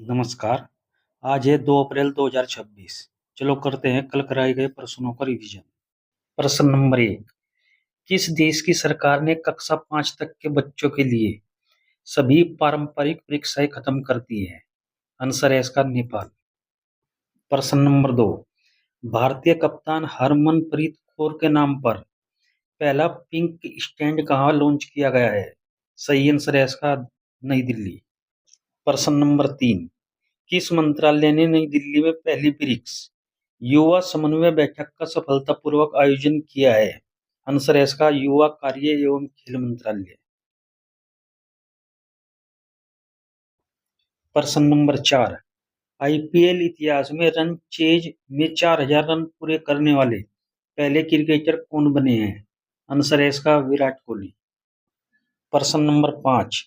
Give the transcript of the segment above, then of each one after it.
नमस्कार। आज है 2 अप्रैल 2026। चलो करते हैं कल कराए गए प्रश्नों का रिवीजन। प्रश्न नंबर 1। किस देश की सरकार ने कक्षा 5 तक के बच्चों के लिए सभी पारंपरिक परीक्षाएं खत्म कर दी है? आंसर है इसका नेपाल। प्रश्न नंबर 2। भारतीय कप्तान हरमनप्रीत कौर के नाम पर पहला पिंक स्टैंड कहाँ लॉन्च किया गया है? सही आंसर है इसका नई दिल्ली। प्रश्न नंबर 3। किस मंत्रालय ने नई दिल्ली में पहली ब्रिक्स युवा समन्वय बैठक का सफलतापूर्वक आयोजन किया है? आंसर है इसका युवा कार्य एवं खेल मंत्रालय। प्रश्न नंबर 4। आईपीएल इतिहास में रन चेज में 4000 रन पूरे करने वाले पहले क्रिकेटर कौन बने हैं? आंसर है इसका विराट कोहली। प्रश्न नंबर 5।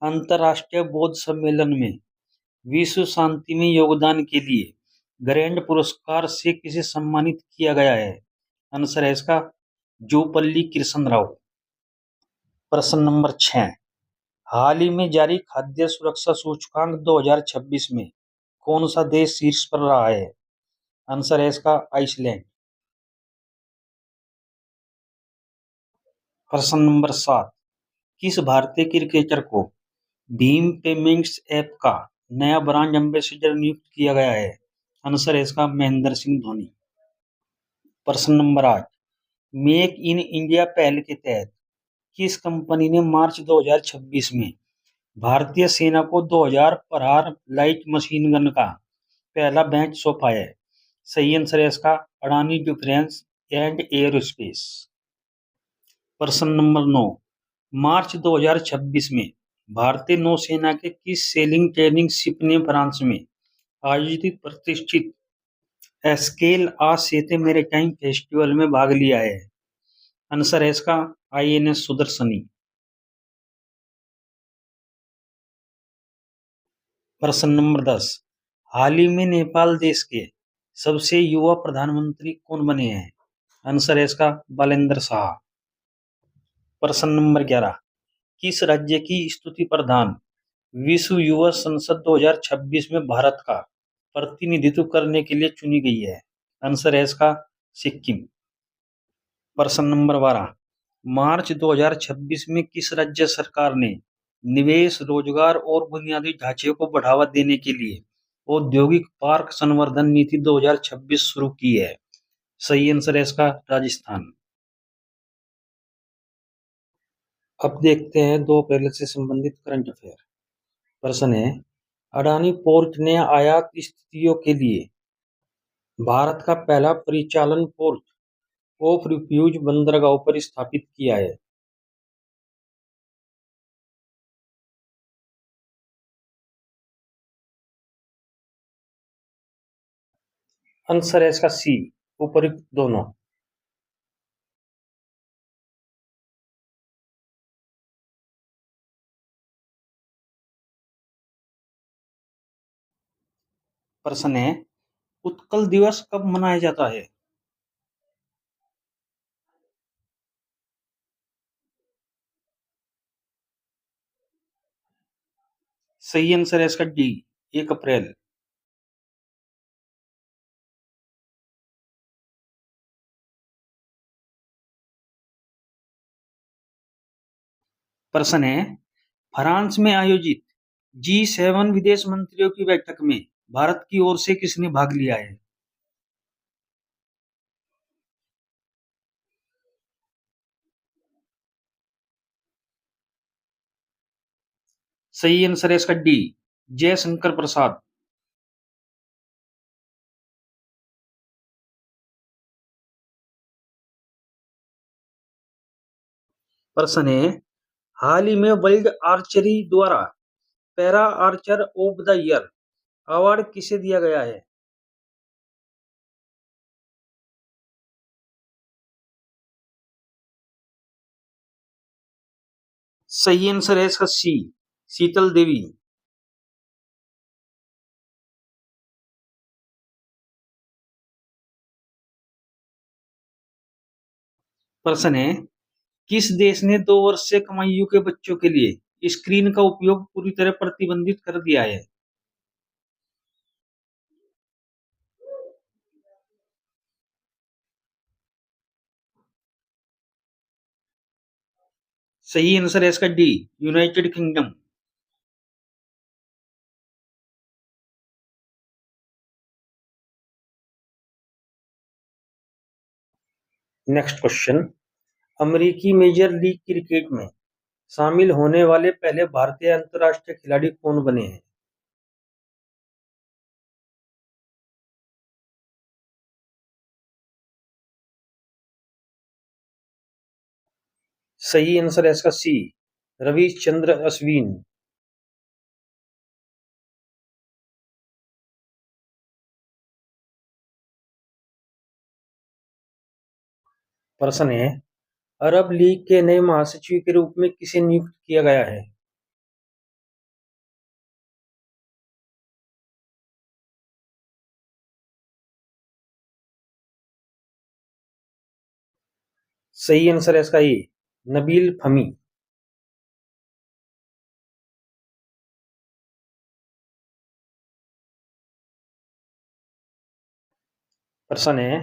अंतर्राष्ट्रीय बौद्ध सम्मेलन में विश्व शांति में योगदान के लिए ग्रैंड पुरस्कार से किसे सम्मानित किया गया है? आंसर है इसका जोपल्ली कृष्ण राव। प्रश्न नंबर 6। हाल ही में जारी खाद्य सुरक्षा सूचकांक 2026 में कौन सा देश शीर्ष पर रहा है? आंसर है इसका आइसलैंड। प्रश्न नंबर 7। किस भारतीय क्रिकेटर को भीम पेमेंट्स ऐप का नया ब्रांड एम्बेसडर नियुक्त किया गया है? आंसर है इसका महेंद्र सिंह धोनी। प्रश्न नंबर 8। मेक इन इंडिया पहल के तहत किस कंपनी ने मार्च 2026 में भारतीय सेना को 2000 प्रहार लाइट मशीन गन का पहला बैच सौंपा है? सही आंसर है इसका अडानी डिफेंस एंड एयरोस्पेस। प्रश्न नंबर 9। मार्च 2026 में भारतीय नौसेना के किस सेलिंग ट्रेनिंग शिप ने फ्रांस में आयोजित प्रतिष्ठित एस्केल आ सेते मैरीटाइम फेस्टिवल में भाग लिया है? आंसर है इसका आईएनएस सुदर्शनी। प्रश्न नंबर 10। हाल ही में नेपाल देश के सबसे युवा प्रधानमंत्री कौन बने हैं? आंसर है इसका बालेंद्र शाह। प्रश्न नंबर 11। किस राज्य की स्तुति प्रधान विश्व युवा संसद 2026 में भारत का प्रतिनिधित्व करने के लिए चुनी गई है? आंसर है इसका सिक्किम। प्रश्न नंबर 12। मार्च 2026 में किस राज्य सरकार ने निवेश, रोजगार और बुनियादी ढांचे को बढ़ावा देने के लिए औद्योगिक पार्क संवर्धन नीति 2026 शुरू की है? सही आंसर है इसका राजस्थान। अब देखते हैं 2 अप्रैल से संबंधित करंट अफेयर। प्रश्न है, अडानी पोर्ट ने आयात स्थितियों के लिए भारत का पहला परिचालन पोर्ट ऑफ रिफ्यूज बंदरगाह पर स्थापित किया है? आंसर है इसका सी, उपयुक्त दोनों। प्रश्न है, उत्कल दिवस कब मनाया जाता है? सही आंसर है इसका डी, 1 अप्रैल। प्रश्न है, फ्रांस में आयोजित G7 विदेश मंत्रियों की बैठक में भारत की ओर से किसने भाग लिया है? सही आंसर है इसका डी, जयशंकर प्रसाद। प्रश्न है, हाल ही में वर्ल्ड आर्चरी द्वारा para Archer of the year award किसे दिया गया है? सही आंसर है इसका सी, शीतल देवी। प्रश्न है, किस देश ने 2 वर्ष से कम आयु के बच्चों के लिए स्क्रीन का उपयोग पूरी तरह प्रतिबंधित कर दिया है? सही आंसर है इसका D, United kingdom. Next question, अमेरिकी मेजर लीग क्रिकेट में शामिल होने वाले पहले भारतीय अंतर्राष्ट्रीय खिलाड़ी कौन बने हैं? सही आंसर है इसका सी, रविचंद्र अश्विन। प्रश्न है, अरब लीग के नए महासचिव के रूप में किसे नियुक्त किया गया है? सही आंसर है इसका ए, नबील फमी। प्रश्न है,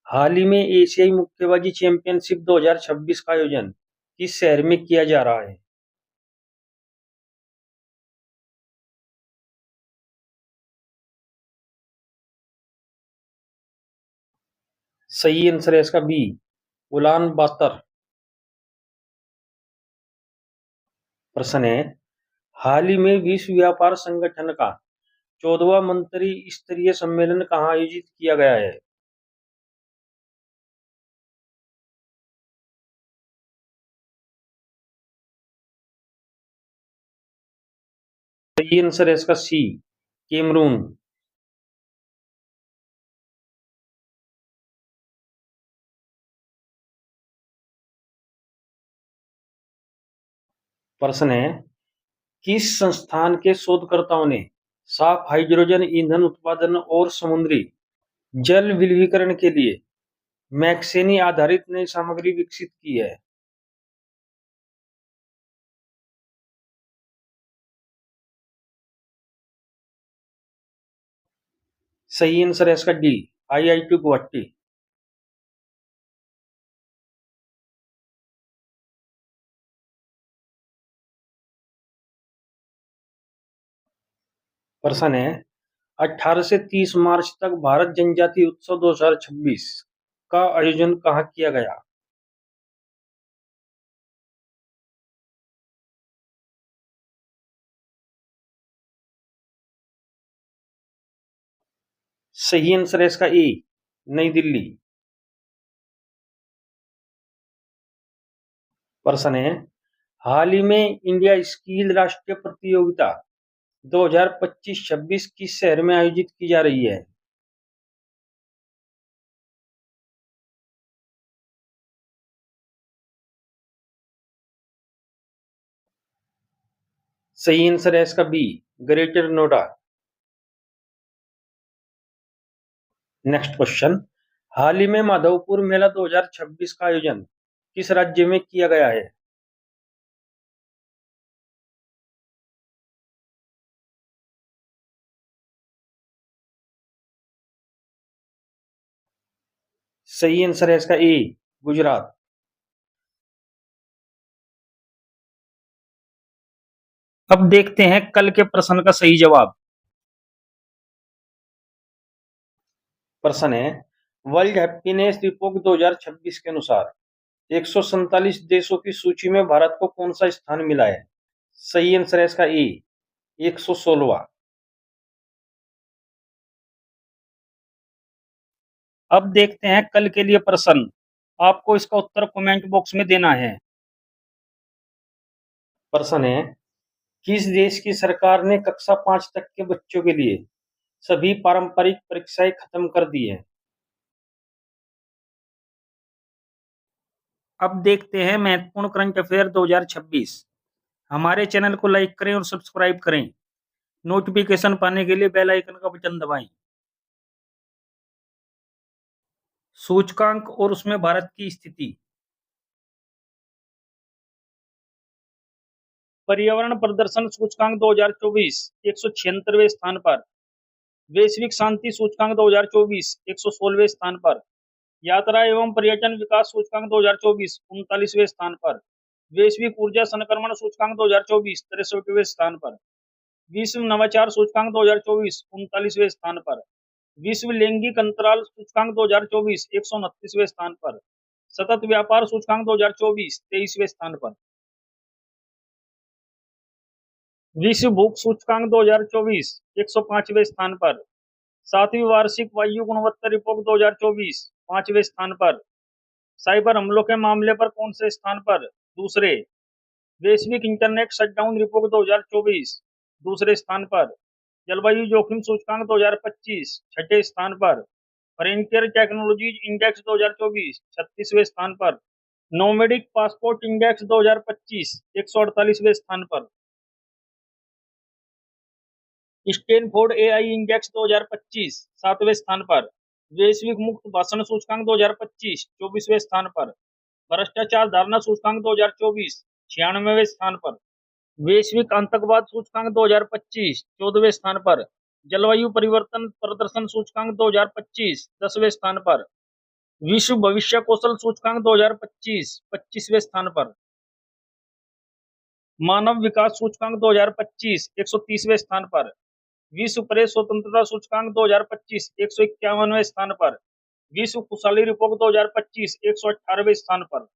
हाल ही में एशियाई मुक्केबाजी चैंपियनशिप 2026 का आयोजन किस शहर में किया जा रहा है? सही आंसर है इसका बी, उलान बातर। प्रश्न है, हाल ही में विश्व व्यापार संगठन का 14वां मंत्री स्तरीय सम्मेलन कहाँ आयोजित किया गया है? सही आंसर है इसका सी, कैमरून। प्रश्न है, किस संस्थान के शोधकर्ताओं ने साफ हाइड्रोजन ईंधन उत्पादन और समुद्री जल विलयीकरण के लिए मैक्सेनी आधारित नई सामग्री विकसित की है? सही आंसर है इसका डी, आईआईटी गुवाहाटी। प्रश्न है, 18 से 30 मार्च तक भारत जनजाति उत्सव 2026 का आयोजन कहाँ किया गया? सही आंसर है इसका ए, नई दिल्ली। प्रश्न है, हाल ही में इंडिया स्किल राष्ट्रीय प्रतियोगिता 2025-26 किस शहर में आयोजित की जा रही है? सही आंसर है इसका B, greater Noida. Next question, हाल ही में माधवपुर मेला 2026 का आयोजन किस राज्य में किया गया है? सही आंसर है इसका ए, गुजरात। अब देखते हैं कल के प्रश्न का सही जवाब। प्रश्न है, वर्ल्ड हैप्पीनेस रिपोर्ट 2026 के अनुसार 147 देशों की सूची में भारत को कौन सा स्थान मिला है? सही आंसर है इसका ए, 116वां। अब देखते हैं कल के लिए प्रश्न। आपको इसका उत्तर कमेंट बॉक्स में देना है। प्रश्न है, किस देश की सरकार ने कक्षा 5 तक के बच्चों के लिए सभी पारंपरिक परीक्षाएं खत्म कर दी है? अब देखते हैं महत्वपूर्ण करंट अफेयर 2026। हमारे चैनल को लाइक करें और सब्सक्राइब करें। नोटिफिकेशन पाने के लिए बेल आइकन का बटन दबाएं। सूचकांक और उसमें भारत की स्थिति। पर्यावरण प्रदर्शन सूचकांक 2024 176वें स्थान पर। वैश्विक शांति सूचकांक 2024 116वें स्थान पर। यात्रा एवं पर्यटन विकास सूचकांक 2024 39वें स्थान पर। वैश्विक ऊर्जा संक्रमण सूचकांक 2024 63वें स्थान पर। विश्व नवाचार सूचकांक 2024 39वें स्थान पर। विश्व लैंगिक अंतराल सूचकांक 2024 129वें स्थान पर। सतत व्यापार सूचकांक 2024 23वें स्थान पर। विश्व भूख सूचकांक 2024 105वें स्थान पर। सातवीं वार्षिक वायु गुणवत्ता रिपोर्ट 2024 5वें स्थान पर। साइबर हमलों के मामले पर कौन से स्थान पर? दूसरे। वैश्विक इंटरनेट शटडाउन रिपोर्ट 2024 दूसरे स्थान पर। जलवायु जोखिम सूचकांक 2025 छठे स्थान पर। फ्रंटियर टेक्नोलॉजीज इंडेक्स 2024 36वें स्थान पर। नोमैडिक पासपोर्ट इंडेक्स 2025 148वें स्थान पर। स्टैनफोर्ड एआई इंडेक्स 2025 7वें स्थान पर। वैश्विक मुक्त भाषण सूचकांक 2025 24वें स्थान पर। भ्रष्टाचार धारणा सूचकांक 2024 96वें स्थान पर। वैश्विक आतंकवाद सूचकांक 2025 14वें स्थान पर। जलवायु परिवर्तन प्रदर्शन सूचकांक 2025 10वें स्थान पर। विश्व भविष्य कौशल सूचकांक 2025 25वें स्थान पर। मानव विकास सूचकांक 2025 130वें स्थान पर। विश्व प्रेस स्वतंत्रता सूचकांक 2025 151वें स्थान पर। विश्व खुशहाली रिपोर्ट 2025 118वें स्थान पर।